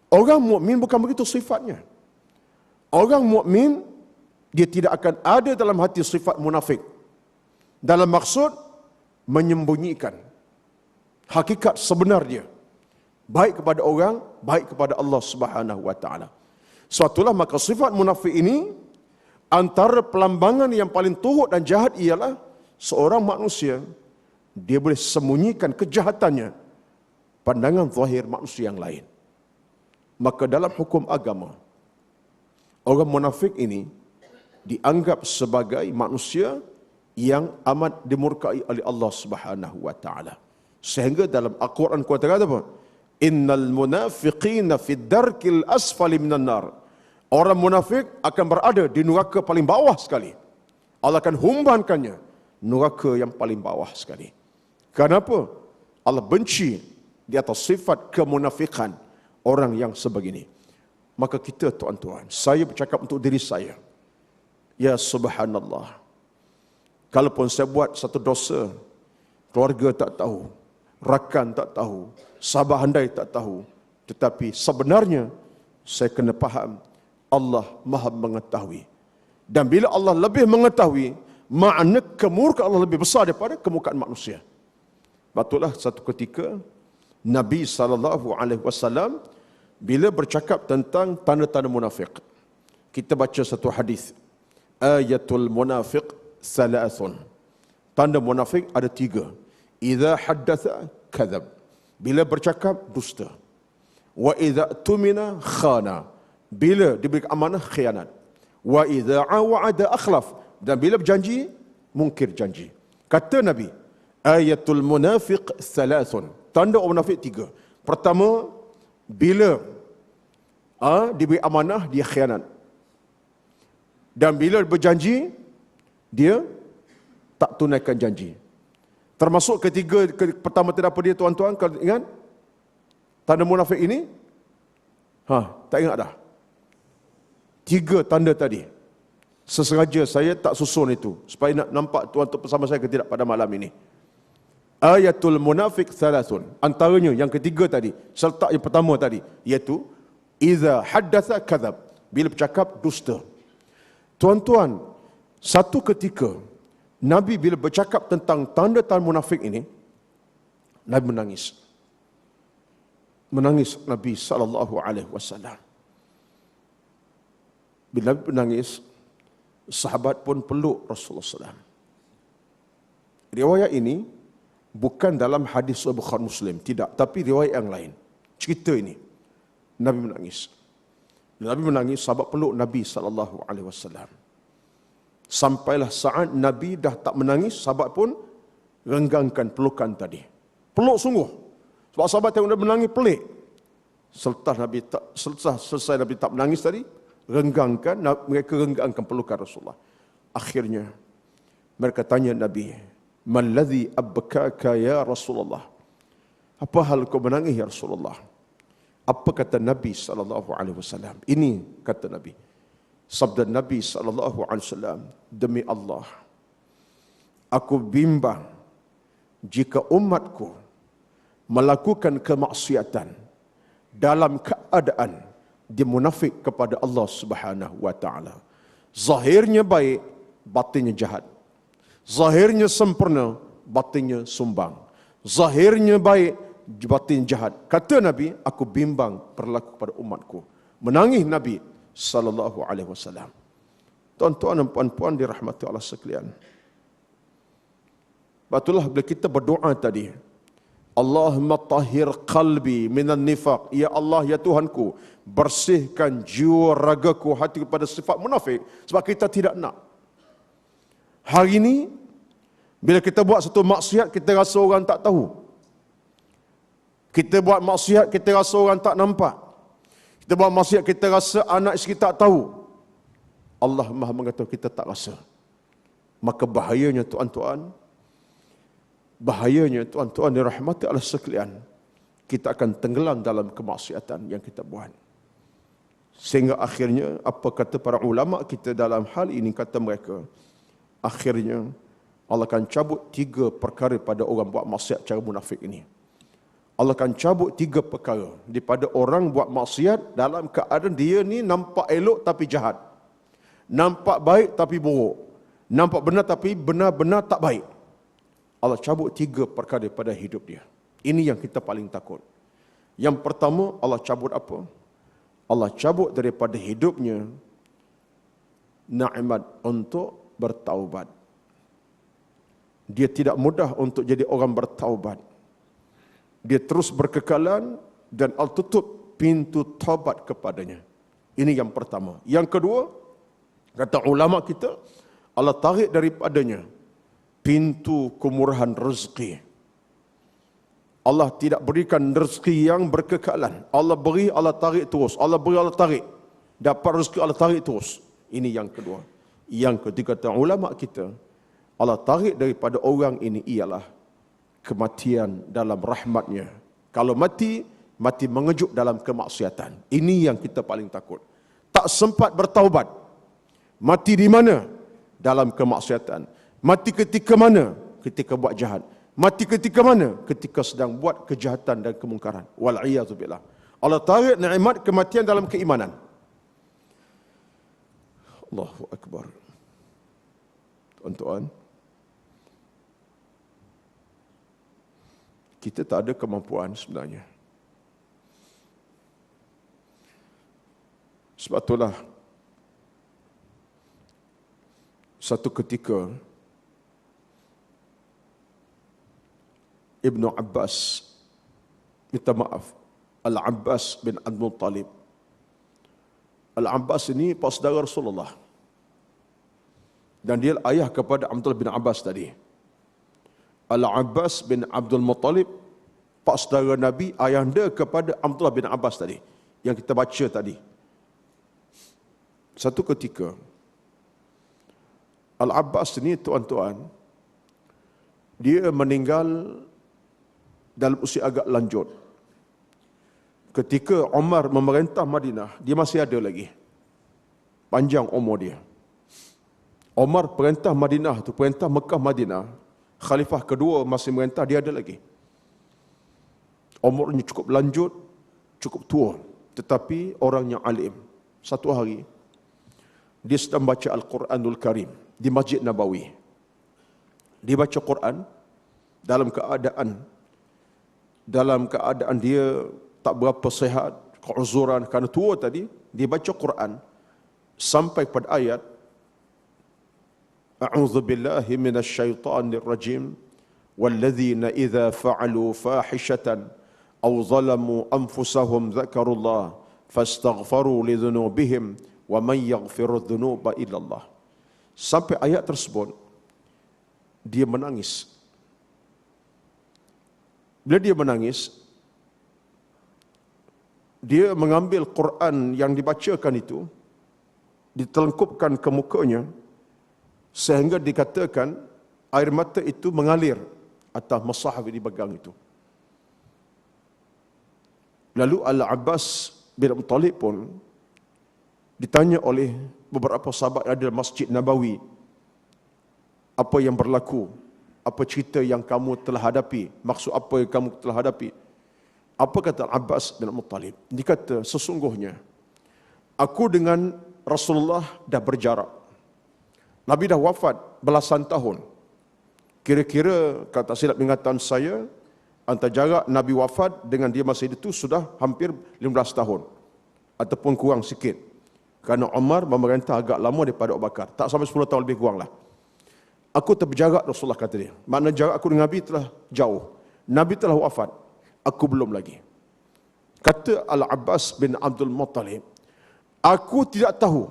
Orang mukmin bukan begitu sifatnya. Orang mukmin dia tidak akan ada dalam hati sifat munafik. Dalam maksud menyembunyikan hakikat sebenar dia, baik kepada orang, baik kepada Allah Subhanahu wa taala. Suatulah maka sifat munafik ini antara pelambangan yang paling teruk dan jahat ialah seorang manusia dia boleh sembunyikan kejahatannya pandangan zahir manusia yang lain. Maka dalam hukum agama, orang munafik ini dianggap sebagai manusia yang amat dimurkai oleh Allah Subhanahu wa taala. Sehingga dalam Al-Quran kata apa? Innal munafiqina fid darkil asfali minan nar. Orang munafik akan berada di neraka paling bawah sekali. Allah akan humbankannya neraka yang paling bawah sekali. Kenapa? Allah benci di atas sifat kemunafikan orang yang sebegini. Maka kita, tuan-tuan, saya bercakap untuk diri saya. Ya subhanallah. Kalaupun saya buat satu dosa, keluarga tak tahu, rakan tak tahu, sahabat handai tak tahu, tetapi sebenarnya saya kena faham Allah Maha mengetahui. Dan bila Allah lebih mengetahui, makna kemurkaan Allah lebih besar daripada kemurkaan manusia. Betullah satu ketika Nabi SAW bila bercakap tentang tanda-tanda munafik, kita baca satu hadis, ayatul munafiq thalathun. Tanda munafik ada 3. Idza haddatha kadzab. Bila bercakap dusta. Wa idza tumina khana. Bila diberi amanah khianat. Wa idza wa'ada akhlaf. Dan bila berjanji mungkir janji. Kata Nabi, ayatul munafiq thalathun. Tanda orang munafik 3. Pertama, bila diberi amanah dia khianat. Dan bila berjanji dia tak tunaikan janji. Termasuk ketiga, pertama tadi apa dia, tuan-tuan, kalau ingat tanda munafik ini? Tak ingat dah. 3 tanda tadi. Sesengaja saya tak susun itu supaya nak nampak tuan-tuan bersama saya ke tidak pada malam ini. Ayatul munafik thalathun. Antaranya yang ketiga tadi, serta yang pertama tadi, iaitu idza haddatha kadzab. Bila bercakap dusta. Tuan-tuan, satu ketika Nabi bila bercakap tentang tanda-tanda munafik ini, Nabi menangis. Menangis Nabi SAW. Bila Nabi menangis, sahabat pun peluk Rasulullah SAW. Riwayat ini bukan dalam hadis Bukhari Muslim, tidak, tapi riwayat yang lain. Cerita ini, Nabi menangis. Nabi menangis, sahabat peluk Nabi SAW. Sampailah saat Nabi dah tak menangis, sahabat pun renggangkan pelukan tadi. Peluk sungguh. Sebab sahabat tengok Nabi menangis pelik. Selesai Nabi tak menangis tadi, mereka renggangkan pelukan Rasulullah. Akhirnya mereka tanya Nabi, "Malladhi abkaka ya Rasulullah?" Apa hal kau menangis ya Rasulullah? Apa kata Nabi SAW? Ini kata Nabi. Sabda Nabi SAW, demi Allah, aku bimbang jika umatku melakukan kemaksiatan dalam keadaan dia munafik kepada Allah Subhanahu wa taala. Zahirnya baik, batinnya jahat. Zahirnya sempurna, batinnya sumbang. Zahirnya baik, batin jahat. Kata Nabi, aku bimbang berlaku pada umatku. Menangis Nabi sallallahu alaihi wasallam. Tuan-tuan dan puan-puan dirahmati Allah sekalian. Batulah bila kita berdoa tadi, Allahumma tahhir qalbi minan nifaq. Ya Allah, ya Tuhanku, bersihkan jiwa ragaku, hati kepada sifat munafik. Sebab kita tidak nak. Hari ini, bila kita buat satu maksiat, kita rasa orang tak tahu. Kita buat maksiat, kita rasa orang tak nampak. Kita buat maksiat, kita rasa anak isteri tak tahu. Allah Maha mengatakan kita tak rasa. Maka bahayanya tuan-tuan, dirahmati Allah sekalian, kita akan tenggelam dalam kemaksiatan yang kita buat. Sehingga akhirnya, apa kata para ulama kita dalam hal ini, kata mereka, akhirnya Allah akan cabut 3 perkara pada orang buat maksiat cara munafik ini. Allah akan cabut 3 perkara daripada orang buat maksiat dalam keadaan dia ni nampak elok tapi jahat. Nampak baik tapi buruk. Nampak benar tapi benar-benar tak baik. Allah cabut 3 perkara daripada hidup dia. Ini yang kita paling takut. Yang pertama, Allah cabut apa? Allah cabut daripada hidupnya nikmat untuk bertaubat. Dia tidak mudah untuk jadi orang bertaubat. Dia terus berkekalan dan Allah tutup pintu taubat kepadanya. Ini yang pertama. Yang kedua, kata ulama kita, Allah tarik daripadanya pintu kemurahan rezeki. Allah tidak berikan rezeki yang berkekalan. Allah beri, Allah tarik terus. Allah beri, Allah tarik. Dapat rezeki, Allah tarik terus. Ini yang kedua. Yang ketiga, kata ulama kita, Allah tarik daripada orang ini ialah kematian dalam rahmatnya. Kalau mati, mati mengejut dalam kemaksiatan. Ini yang kita paling takut. Tak sempat bertaubat. Mati di mana? Dalam kemaksiatan. Mati ketika mana? Ketika buat jahat. Mati ketika mana? Ketika sedang buat kejahatan dan kemungkaran. Wal'iyadzubillah. Allah tarik nikmat kematian dalam keimanan. Allahu Akbar. Tuan-tuan, kita tak ada kemampuan sebenarnya. Sebab itulah satu ketika Ibnu Abbas minta maaf. Al-Abbas bin Abdul Muttalib. Al-Abbas ini pak saudara Rasulullah. Dan dia ayah kepada Abdullah bin Abbas tadi. Al-Abbas bin Abdul Muttalib, pak saudara Nabi, ayahanda kepada Abdullah bin Abbas tadi, yang kita baca tadi. Satu ketika, Al-Abbas ini tuan-tuan, dia meninggal dalam usia agak lanjut. Ketika Umar memerintah Madinah, dia masih ada lagi. Panjang umur dia. Umar perintah Madinah tu, perintah Mekah Madinah, Khalifah kedua masih merintah, dia ada lagi. Umurnya cukup lanjut, cukup tua, tetapi orangnya alim. Satu hari, dia sedang baca Al-Quranul Karim di Masjid Nabawi. Dia baca Quran dalam keadaan dia tak berapa sihat, keuzuran kerana tua tadi. Dia baca Quran sampai pada ayat A'udzu billahi minasy syaithanir rajim walladzina idza fa'alu fahishatan aw zalamu anfusahum dzakarullah fastaghfaru lidzunubihim wa man yaghfiru dzunuba illallah. Sampai ayat tersebut dia menangis. Bila dia menangis, dia mengambil Quran yang dibacakan itu, ditelengkupkan ke mukanya, sehingga dikatakan air mata itu mengalir atas mushaf yang dipegang itu. Lalu Al-Abbas bin Abi Thalib pun ditanya oleh beberapa sahabat yang ada dalam Masjid Nabawi, apa yang berlaku? Apa cerita yang kamu telah hadapi? Maksud apa yang kamu telah hadapi? Apa kata Al-Abbas bin Abi Thalib? Dia kata, sesungguhnya aku dengan Rasulullah dah berjarak. Nabi dah wafat belasan tahun. Kira-kira, kalau tak silap ingatan saya, antara jarak Nabi wafat dengan dia masih hidup itu sudah hampir 15 tahun. Ataupun kurang sikit. Kerana Umar memerintah agak lama daripada Abu Bakar. Tak sampai 10 tahun lebih kurang lah. Aku terberjarak, Rasulullah kata dia. Makna jarak aku dengan Nabi telah jauh. Nabi telah wafat. Aku belum lagi. Kata Al-Abbas bin Abdul Muttalib, aku tidak tahu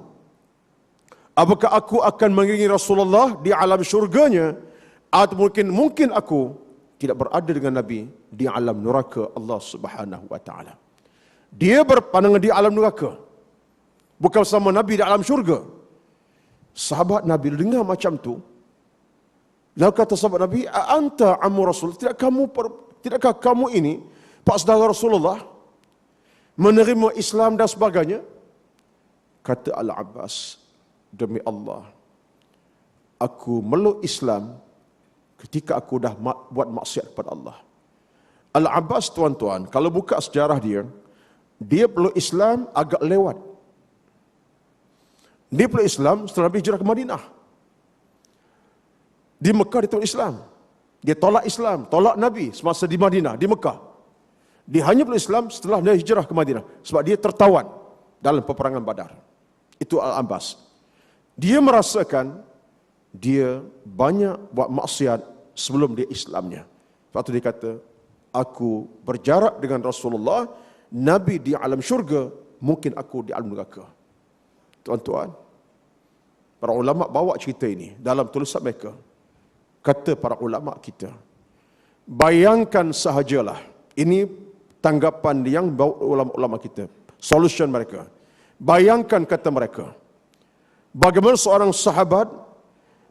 apakah aku akan mengiringi Rasulullah di alam syurganya, atau mungkin aku tidak berada dengan Nabi di alam neraka Allah Subhanahu wa taala. Dia berpandangan di alam neraka, bukan bersama Nabi di alam syurga. Sahabat Nabi dengar macam tu, lalu kata sahabat Nabi, anta ammu Rasul, tidakkah kamu ini pak saudara Rasulullah menerima Islam dan sebagainya? Kata Al-Abbas, demi Allah, aku meluk Islam ketika aku dah buat maksiat kepada Allah. Al-Abbas, tuan-tuan, kalau buka sejarah dia peluk Islam agak lewat. Dia peluk Islam setelah Nabi hijrah ke Madinah. Di Mekah dia tolak Islam. Dia tolak Islam, tolak Nabi semasa di Madinah, di Mekah. Dia hanya peluk Islam setelah dia hijrah ke Madinah. Sebab dia tertawan dalam peperangan Badar. Itu Al-Abbas. Dia merasakan dia banyak buat maksiat sebelum dia Islamnya. Sebab itu dia kata, aku berjarak dengan Rasulullah, Nabi di alam syurga, mungkin aku di alam neraka. Tuan-tuan, para ulama bawa cerita ini dalam tulisan mereka. Kata para ulama kita, bayangkan sahajalah, ini tanggapan yang bawa ulama-ulama kita, solution mereka. Bayangkan, kata mereka, bagaimana seorang sahabat,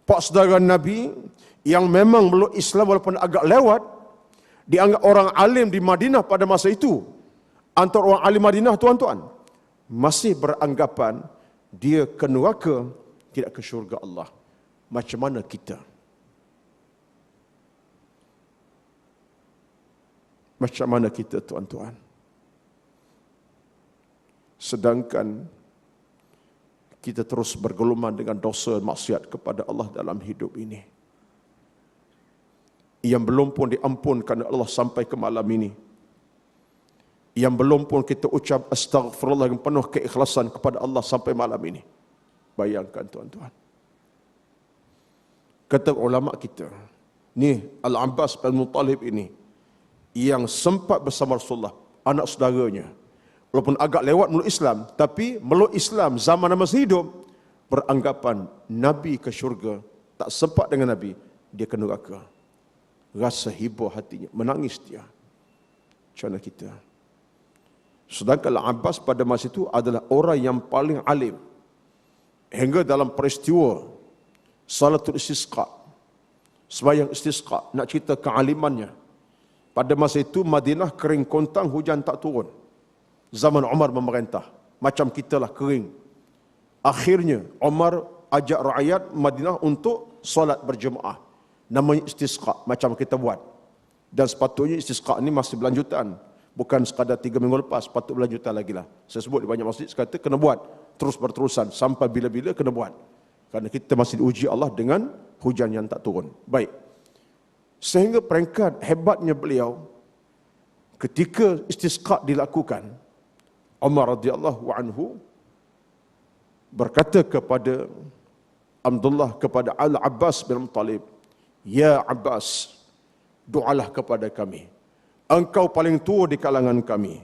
pak saudara Nabi, yang memang meluk Islam walaupun agak lewat, dianggap orang alim di Madinah pada masa itu. Antara orang alim Madinah, tuan-tuan, masih beranggapan dia ke neraka, tidak ke syurga Allah. Macam mana kita? Macam mana kita, tuan-tuan? Sedangkan kita terus bergeluman dengan dosa maksiat kepada Allah dalam hidup ini, yang belum pun diampunkan Allah sampai ke malam ini, yang belum pun kita ucap astaghfirullah dengan penuh keikhlasan kepada Allah sampai malam ini. Bayangkan, tuan-tuan. Kata ulama kita, ni Al-Abbas bin Muttalib ini, yang sempat bersama Rasulullah, anak saudaranya, walaupun agak lewat meluk Islam, tapi meluk Islam zaman masih hidup, beranggapan Nabi ke syurga, tak sempat dengan Nabi, dia ke neraka. Rasa hibur hatinya, menangis dia. Macam mana kita? Sedangkan Al-Abbas pada masa itu adalah orang yang paling alim. Hingga dalam peristiwa Salatul Istisqa, sembahyang istisqa, nak cerita kealimannya. Pada masa itu Madinah kering kontang, hujan tak turun. Zaman Umar memerintah, macam kita lah kering. Akhirnya Umar ajak rakyat Madinah untuk solat berjemaah. Namanya istisqa, macam kita buat. Dan sepatutnya istisqa ini masih berlanjutan. Bukan sekadar 3 minggu lepas, patut berlanjutan lagi lah. Saya sebut di banyak masjid, kata kena buat terus berterusan sampai bila-bila kena buat. Kerana kita masih diuji Allah dengan hujan yang tak turun. Baik. Sehingga peringkat hebatnya beliau, ketika istisqa dilakukan, Umar radhiyallahu anhu berkata kepada Abdullah, kepada Al-Abbas bin Muttalib, ya Abbas, doalah kepada kami. Engkau paling tua di kalangan kami,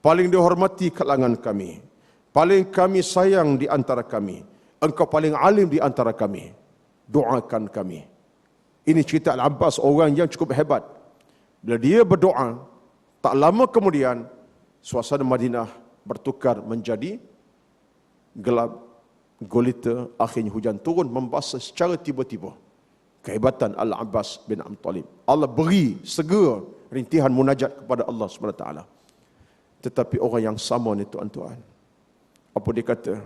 paling dihormati kalangan kami, paling kami sayang di antara kami, engkau paling alim di antara kami. Doakan kami. Ini cerita Al-Abbas, orang yang cukup hebat. Bila dia berdoa, tak lama kemudian suasana Madinah bertukar menjadi gelap gulita, akhirnya hujan turun membasah secara tiba-tiba. Kehebatan Al-Abbas bin Abi Thalib. Allah beri segera rintihan munajat kepada Allah SWT. Tetapi orang yang sama ni, tuan-tuan, apa dia kata?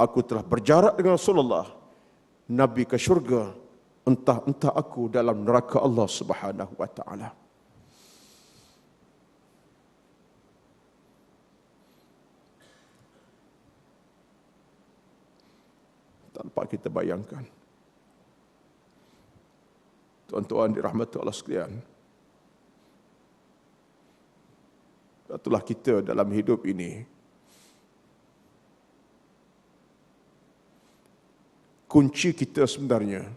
Aku telah berjarak dengan Rasulullah, Nabi ke syurga, entah aku dalam neraka Allah Subhanahu wa taala. Tanpa dapat kita bayangkan. Tuan-tuan dirahmati Allah sekalian, itulah kita dalam hidup ini. Kunci kita sebenarnya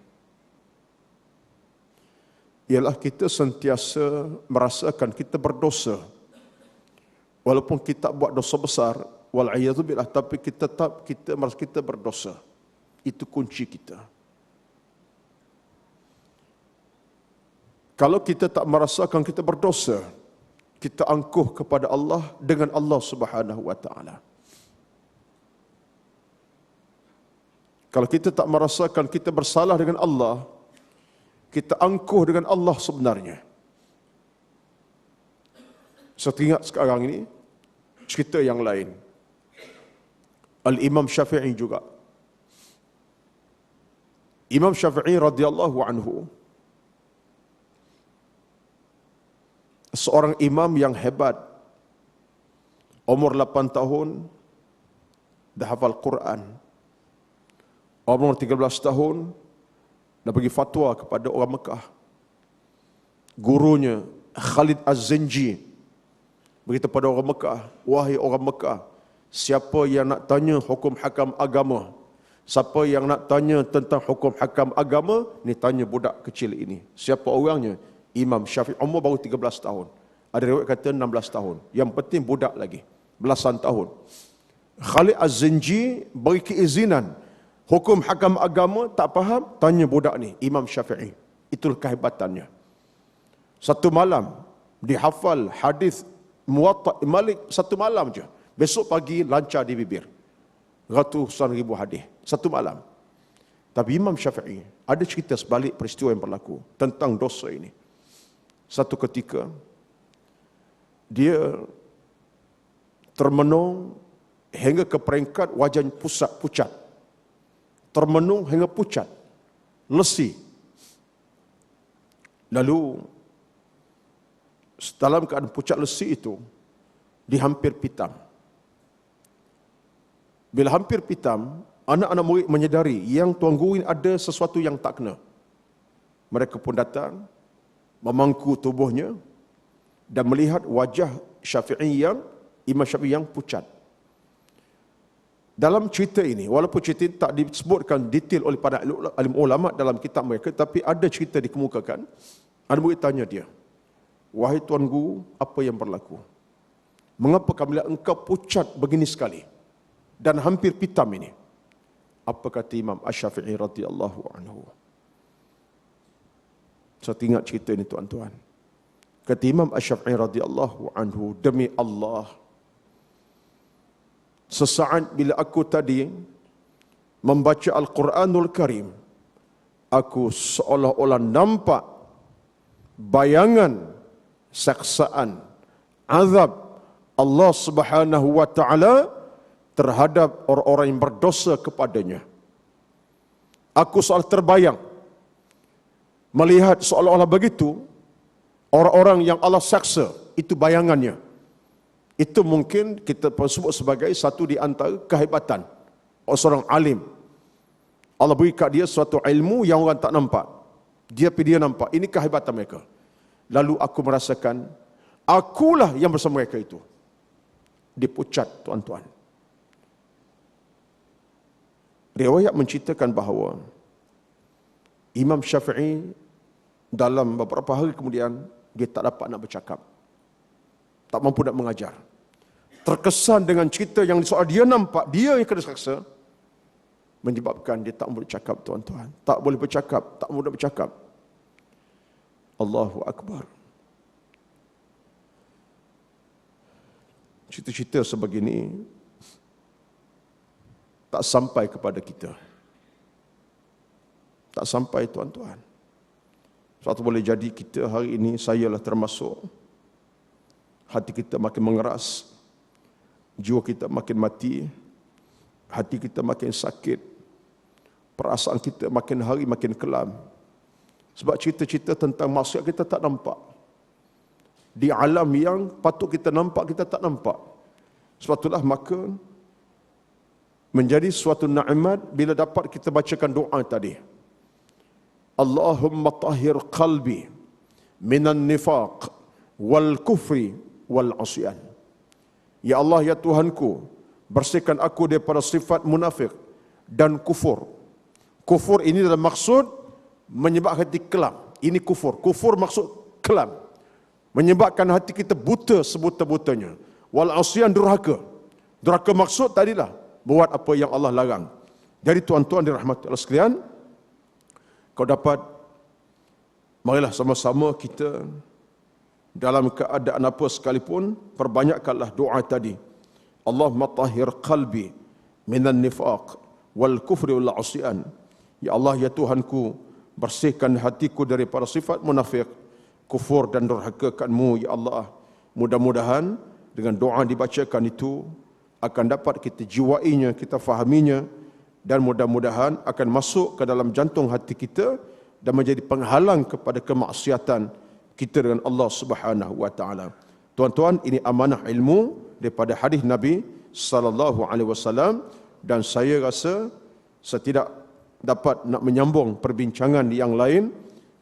ialah kita sentiasa merasakan kita berdosa. Walaupun kita buat dosa besar, wal'iyadzubillah, tapi kita merasa kita berdosa. Itu kunci kita. Kalau kita tak merasakan kita berdosa, kita angkuh kepada Allah dengan Allah Subhanahu wa taala. Kalau kita tak merasakan kita bersalah dengan Allah, kita angkuh dengan Allah sebenarnya. Saya ingat sekarang ini cerita yang lain. Al-Imam Syafi'i juga. Imam Syafi'i radhiyallahu anhu, seorang imam yang hebat. Umur 8 tahun dah hafal Quran. Umur 13 tahun dah bagi fatwa kepada orang Mekah. Gurunya Khalid Az-Zinji beritahu pada orang Mekah, wahai orang Mekah, siapa yang nak tanya hukum hakam agama, siapa yang nak tanya tentang hukum hakam agama, ni tanya budak kecil ini. Siapa orangnya? Imam Syafi'i. Umur baru 13 tahun. Ada riwayat kata 16 tahun. Yang penting budak lagi, belasan tahun. Khalid Az-Zinji beri keizinan. Hukum hakam agama tak faham, tanya budak ni, Imam Syafi'i. Itulah kehebatannya. Satu malam dihafal hadis Muwatta Malik, satu malam je. Besok pagi lancar di bibir. Ratusan ribu hadis satu malam. Tapi Imam Syafi'i ada cerita sebalik peristiwa yang berlaku tentang dosa ini. Satu ketika dia termenung hingga ke peringkat wajahnya pucat. Termenung hingga pucat, lesi. Lalu dalam keadaan pucat lesi itu, dihampir pitam. Bila hampir pitam, anak-anak murid menyedari yang tuan guru ini ada sesuatu yang tak kena. Mereka pun datang, memangku tubuhnya dan melihat wajah Imam Syafi'i yang pucat. Dalam cerita ini, walaupun cerita tak disebutkan detail oleh para alim ulama dalam kitab mereka, tapi ada cerita dikemukakan. Ada murid tanya dia, wahai tuan guru, apa yang berlaku? Mengapa kami lihat engkau pucat begini sekali dan hampir pitam ini? Apa kata Imam Asy-Syafi'i radhiyallahu anhu? Saya ingat cerita ini tuan-tuan. Kata Imam Asy-Syafi'i radhiyallahu anhu, demi Allah, sesaat bila aku tadi membaca Al-Quranul Karim, aku seolah-olah nampak bayangan saksaan azab Allah Subhanahu wa taala terhadap orang-orang yang berdosa kepadanya. Aku seolah terbayang melihat seolah-olah begitu orang-orang yang Allah saksa, itu bayangannya. Itu mungkin kita sebut sebagai satu di antara kehebatan seorang alim. Allah beri kat dia suatu ilmu yang orang tak nampak. Dia nampak. Ini kehebatan mereka. Lalu aku merasakan, akulah yang bersama mereka itu. Dipucat, tuan-tuan. Riwayat menceritakan bahawa Imam Syafi'i dalam beberapa hari kemudian, dia tak dapat nak bercakap. Tak mampu nak mengajar. Terkesan dengan cerita yang soal dia nampak, dia yang kena saksa, menyebabkan dia tak boleh bercakap, tuan-tuan. Tak boleh bercakap, tak boleh bercakap. Allahu Akbar. Cerita-cerita sebegini tak sampai kepada kita. Tak sampai, tuan-tuan. Suatu boleh jadi kita hari ini, sayalah termasuk, hati kita makin mengeras, jiwa kita makin mati, hati kita makin sakit, perasaan kita makin hari makin kelam. Sebab cerita-cerita tentang maksiat kita tak nampak. Di alam yang patut kita nampak, kita tak nampak. Sebab itulah maka menjadi suatu nikmat bila dapat kita bacakan doa tadi. Allahumma tahhir qalbi minan nifaq wal kufri wal asyan. Ya Allah, ya Tuhanku, bersihkan aku daripada sifat munafik dan kufur. Kufur ini dalam maksud menyebabkan hati kelam. Ini kufur. Kufur maksud kelam. Menyebabkan hati kita buta sebuta-butanya. Wal asyan, durhaka. Durhaka maksud tadilah buat apa yang Allah larang. Jadi tuan-tuan dirahmati Allah sekalian, kau dapat, marilah sama-sama kita dalam keadaan apa sekalipun, perbanyakkanlah doa tadi. Allahumma tahhir qalbi minan nifaq wal kufri wal asyan. Ya Allah, ya Tuhanku, bersihkan hatiku daripada sifat munafik, kufur dan durhaka-Mu, ya Allah. Mudah-mudahan dengan doa dibacakan itu akan dapat kita jiwainya, kita fahaminya, dan mudah-mudahan akan masuk ke dalam jantung hati kita dan menjadi penghalang kepada kemaksiatan kita dengan Allah Subhanahu wa taala. Tuan-tuan, ini amanah ilmu daripada hadis Nabi sallallahu alaihi wasallam, dan saya rasa saya tidak dapat nak menyambung perbincangan yang lain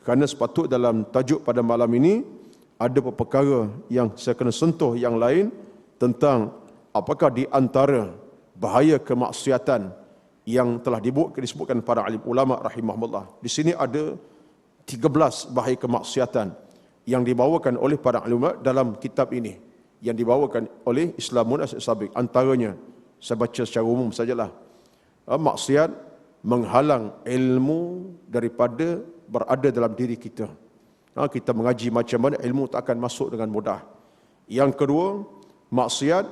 kerana sepatut dalam tajuk pada malam ini ada beberapa perkara yang saya kena sentuh yang lain tentang apakah di antara bahaya kemaksiatan yang telah disebutkan para alim ulama rahimahullah. Di sini ada 13 bahaya kemaksiatan yang dibawakan oleh para ulama dalam kitab ini, yang dibawakan oleh Islamun As-Sabiq. Antaranya, saya baca secara umum sajalah. Maksiat menghalang ilmu daripada berada dalam diri kita. Kita mengaji macam mana, ilmu tak akan masuk dengan mudah. Yang kedua, maksiat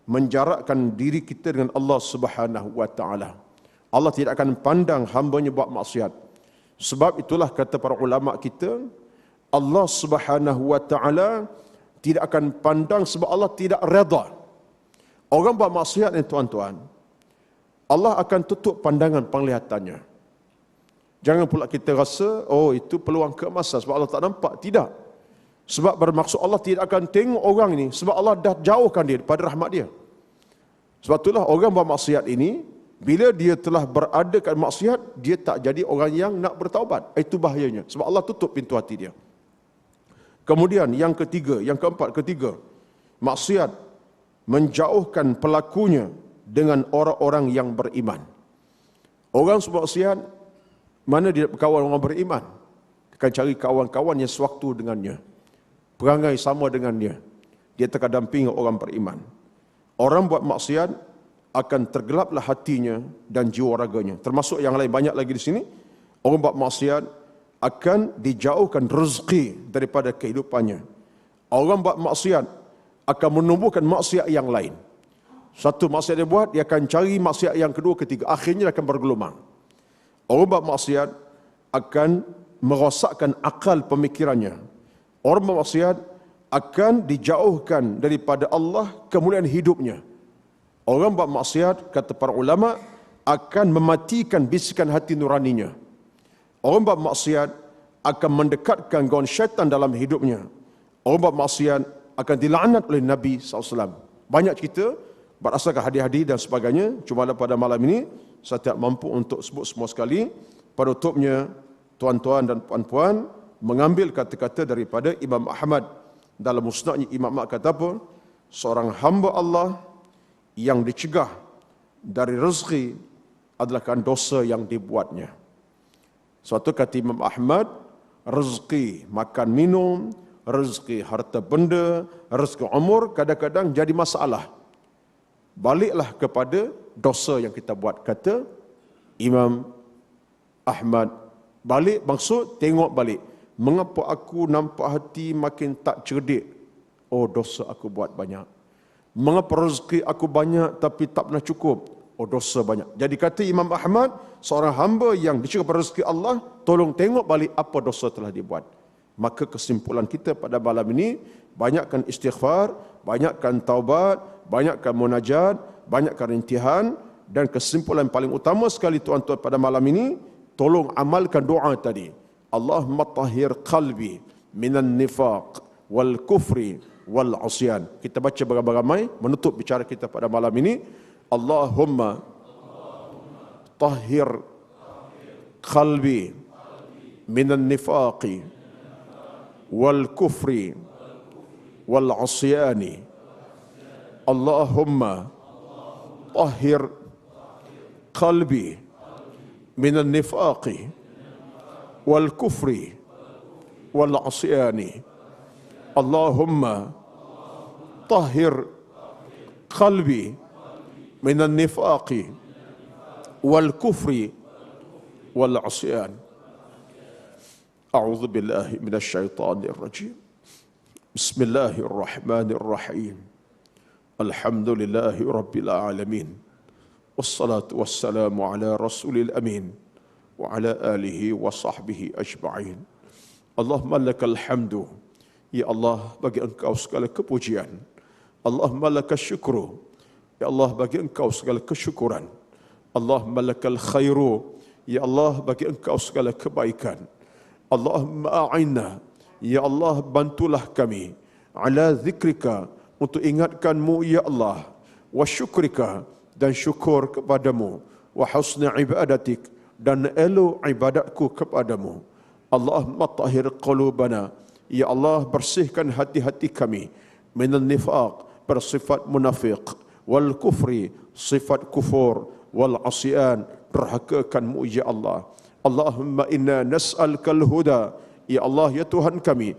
menjarakkan diri kita dengan Allah Subhanahu wa taala. Allah tidak akan pandang hamba-Nya buat maksiat. Sebab itulah kata para ulama kita, Allah Subhanahu wa taala tidak akan pandang sebab Allah tidak redha. Orang buat maksiat ni tuan-tuan, Allah akan tutup pandangan penglihatannya. Jangan pula kita rasa, oh itu peluang keemasan sebab Allah tak nampak. Tidak. Sebab bermaksud Allah tidak akan tengok orang ini sebab Allah dah jauhkan dia daripada rahmat dia. Sebab itulah orang buat maksiat ini, bila dia telah berada kat maksiat, dia tak jadi orang yang nak bertaubat. Itu bahayanya. Sebab Allah tutup pintu hati dia. Kemudian yang ketiga, maksiat menjauhkan pelakunya dengan orang-orang yang beriman. Orang sebab maksiat, mana dia berkawan orang beriman? Dia akan cari kawan-kawan yang sewaktu dengannya, perangai sama dengannya. Dia terdampingi orang beriman. Orang buat maksiat akan tergelaplah hatinya dan jiwa raganya. Termasuk yang lain banyak lagi di sini. Orang buat maksiat akan dijauhkan rezeki daripada kehidupannya. Orang buat maksiat akan menumbuhkan maksiat yang lain. Satu maksiat dia buat, dia akan cari maksiat yang kedua, ketiga. Akhirnya dia akan bergelumang. Orang buat maksiat akan merosakkan akal pemikirannya. Orang buat maksiat akan dijauhkan daripada Allah kemuliaan hidupnya. Orang buat maksiat, kata para ulama, akan mematikan bisikan hati nuraninya. Orang buat maksiat akan mendekatkan gaun syaitan dalam hidupnya. Orang buat maksiat akan dilaknat oleh Nabi SAW. Banyak cerita berdasarkan hadis-hadis dan sebagainya. Cuma pada malam ini, saya tidak mampu untuk sebut semua sekali. Pada tutupnya, tuan-tuan dan puan-puan, mengambil kata-kata daripada Imam Ahmad. Dalam musnadnya, Imam Ahmad kata apa? Seorang hamba Allah yang dicegah dari rezeki adalah kan dosa yang dibuatnya. Suatu kata Imam Ahmad, rezeki makan minum, rezeki harta benda, rezeki umur kadang-kadang jadi masalah. Baliklah kepada dosa yang kita buat, kata Imam Ahmad. Balik maksud tengok balik. Mengapa aku nampak hati makin tak cerdik? Oh, dosa aku buat banyak. Mengapa rezeki aku banyak tapi tak pernah cukup? Oh, dosa banyak. Jadi kata Imam Ahmad, seorang hamba yang dicegah rezeki Allah, tolong tengok balik apa dosa telah dibuat. Maka kesimpulan kita pada malam ini, banyakkan istighfar, banyakkan taubat, banyakkan munajat, banyakkan rintihan, dan kesimpulan paling utama sekali tuan-tuan pada malam ini, tolong amalkan doa tadi. Allahumma tahhir qalbi minan nifaq wal kufri wal asyan. Kita baca beramai-ramai menutup bicara kita pada malam ini. Allahumma طهر قلبي من النفاق والكفر والعصيان اللهم طهر قلبي من النفاق والكفر والعصيان اللهم طهر قلبي من النفاق والكفر والعصيان. أعوذ بالله من الشيطان الرجيم. بسم الله الرحمن الرحيم. الحمد لله رب العالمين، والصلاة والسلام على رسول الأمين وعلى آله وصحبه أجمعين. اللهم لك الحمد، ya Allah, bagi Engkau segala kepujian. Allahumma lakal syukru, ya Allah, bagi Engkau segala kesyukuran. Allahumma lakal khairu, ya Allah, bagi Engkau segala kebaikan. Allahumma a'inna, ya Allah, bantulah kami ala zikrika, untuk ingatkan-Mu ya Allah, wa syukrika, dan syukur kepadamu, wa husni ibadatik, dan elu ibadatku kepadamu. Allahumma tahhir qulubana, ya Allah, bersihkan hati-hati kami minan nifaq, bersifat munafik, wal kufri, sifat kufur, wal asyan, derhakakan-Mu ya Allah. Allahumma inna nas'alkal huda, ya Allah, ya Tuhan kami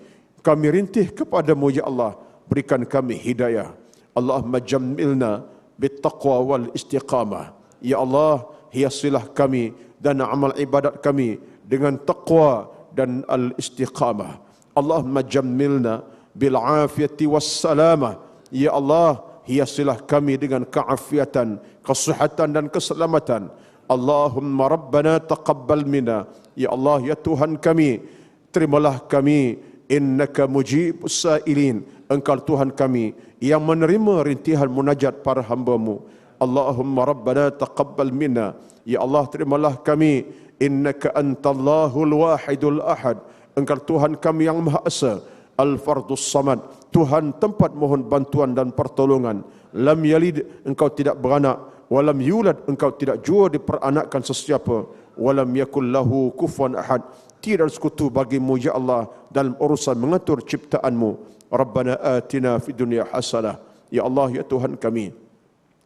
rintih kepadamu ya Allah, berikan kami hidayah. Allahumma jammilna bittaqwa wal istiqamah, ya Allah, hiasilah kami dan amal ibadat kami dengan taqwa dan al istiqamah. Allahumma jammilna bil afiyati was salamah, ya Allah, hiasilah kami dengan keafiatan, kesehatan dan keselamatan. Allahumma rabbana taqabbal minna, ya Allah, ya Tuhan kami, terimalah kami, innaka mujibus sailin, Engkau Tuhan kami yang menerima rintihan munajat para hamba-Mu. Allahumma rabbana taqabbal minna, ya Allah, terimalah kami, innaka antallahul wahidul ahad, Engkau Tuhan kami yang Maha Esa, al-fardus samad, Tuhan tempat mohon bantuan dan pertolongan. Lam yalid, Engkau tidak beranak, walam yulad, Engkau tidak jua diperanakkan sesiapa, walam yakul lahu kufuwan ahad, tidak sekutu bagimu ya Allah dalam urusan mengatur ciptaan-Mu. Rabbana atina fid dunya hasanah, ya Allah, ya Tuhan kami,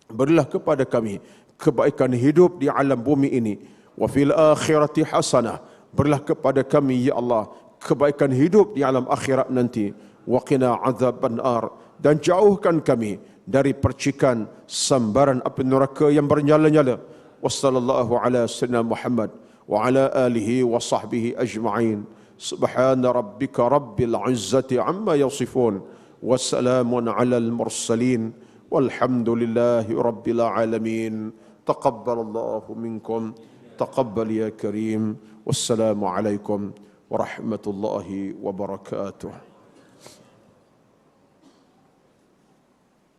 berilah kepada kami kebaikan hidup di alam bumi ini, wa fil akhirati hasanah, berilah kepada kami ya Allah kebaikan hidup di alam akhirat nanti, wa qina azaban nar, dan jauhkan kami dari percikan sambaran api neraka yang bernyala-nyala. Wassallallahu ala sayyidina Muhammad wa ala alihi wa sahbihi ajma'in. Subhana rabbika rabbil izzati amma yasifun, wassalamun ala al-mursalin, walhamdulillahi rabbil alamin. Taqabbalallahu minkum, taqabbal ya karim. Wassalamu alaikum warahmatullahi wabarakatuh.